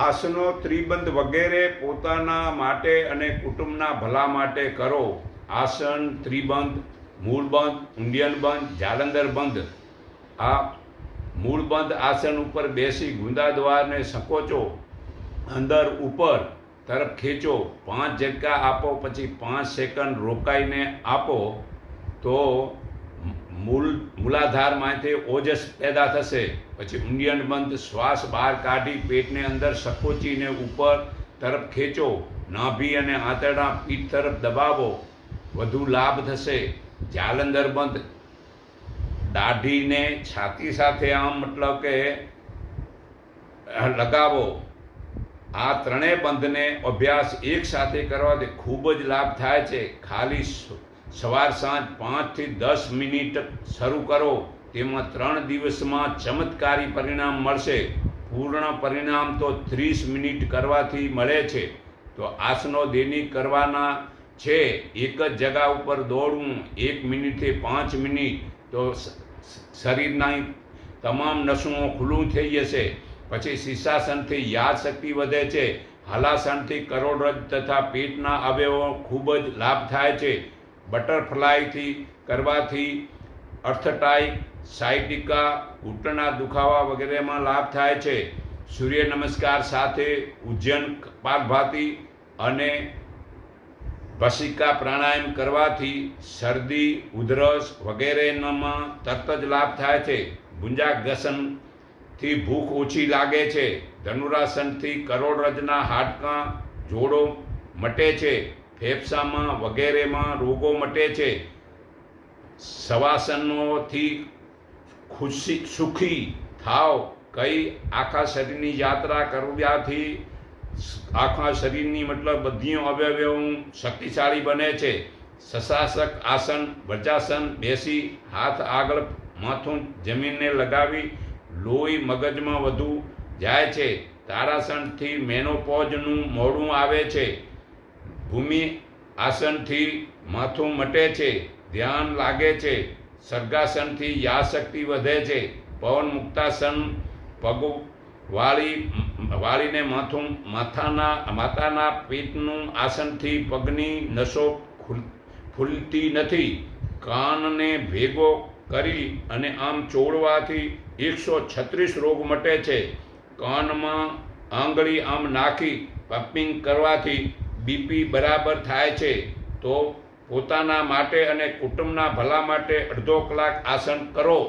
આસનો ત્રિબંધ વગેરે પોતાના માટે અને કુટુંબના ભલા માટે કરો. આસન ત્રિબંધ, મૂળ બંધ, ઉંડિયન બંધ, જાલંધર બંધ. આ મૂળ બંધ આસન ઉપર બેસી ગુંદા દ્વારને સંકોચો, અંદર ઉપર તરફ ખેંચો, 5 ઝટકા આપો, પછી 5 સેકન્ડ રોકાઈને આપો તો મૂલાધારમાંથી ઓજસ પેદા થશે. પછી ઉંડિયન બંધ, શ્વાસ બહાર કાઢી પેટને અંદર સંકોચીને ઉપર તરફ ખેંચો, નાભી અને આંતરડા પીઠ તરફ દબાવો, વધુ લાભ થશે. જાલંધર બંધ, દાઢીને છાતી સાથે આમ મતલબ કે લગાવો. આ ત્રણેય બંધને અભ્યાસ એક સાથે કરવાથી ખૂબ જ લાભ થાય છે. ખાલી સવાર સાંજ 5 થી 10 મિનિટ શરૂ કરો, તેમાં 3 દિવસમાં ચમત્કારી પરિણામ મળશે. પૂર્ણ પરિણામ તો 30 મિનિટ કરવાથી મળે છે. તો આસનો દૈનિક કરવાના છે. એક જ જગા ઉપર દોડવું 1 મિનિટથી 5 મિનિટ, તો શરીરના તમામ નસોં ખુલ્લું થઈ જશે. પછી શીર્ષાસનથી યાદશક્તિ વધે છે. હલાસનથી કરોડરજ તથા પેટના અવયવો ખૂબ જ લાભ થાય છે. બટરફ્લાયથી કરવાથી અર્થટાઇક, સાયટિકા, ઘૂંટણના દુખાવા વગેરેમાં લાભ થાય છે. સૂર્ય નમસ્કાર સાથે ઉજ્જૈન કપાલભાતિ અને ભસ્ત્રિકા પ્રાણાયામ કરવાથી શરદી, ઉધરસ વગેરેમાં તરત જ લાભ થાય છે. ભુજાંગાસનથી ભૂખ ઓછી લાગે છે. ધનુરાસનથી કરોડરજના હાડકાં, જોડો મટે છે. ફેફસામાં વગેરેમાં રોગો મટે છે. શવાસનોથી સુખી થાવ. કઈ આખા શરીરની યાત્રા કરવાથી આખા શરીરની મતલબ બધી અવયવો શક્તિશાળી બને છે. શશાસક આસન, વજ્રાસન, બેસી હાથ આગળ, માથું જમીનને લગાવી લોહી મગજમાં વધુ જાય છે. તારાસનથી મેનોપોઝનું મોડું આવે છે. ભૂમિ આસનથી માથું મટે છે, ધ્યાન લાગે છે. સર્ગાસનથી યાદશક્તિ વધે છે. પવન મુક્તાસન, પગો વાળીને માતાના પેટનું આસનથી પગની નસો ફૂલતી નથી. કાનને ભેગો કરી અને આમ ચોળવાથી 136 રોગ મટે છે. કાનમાં આંગળી આમ નાખી પમ્પિંગ કરવાથી બીપી બરાબર થાય છે. તો પોતાના માટે અને કુટુંબના ભલા માટે અડધો કલાક આસન કરો.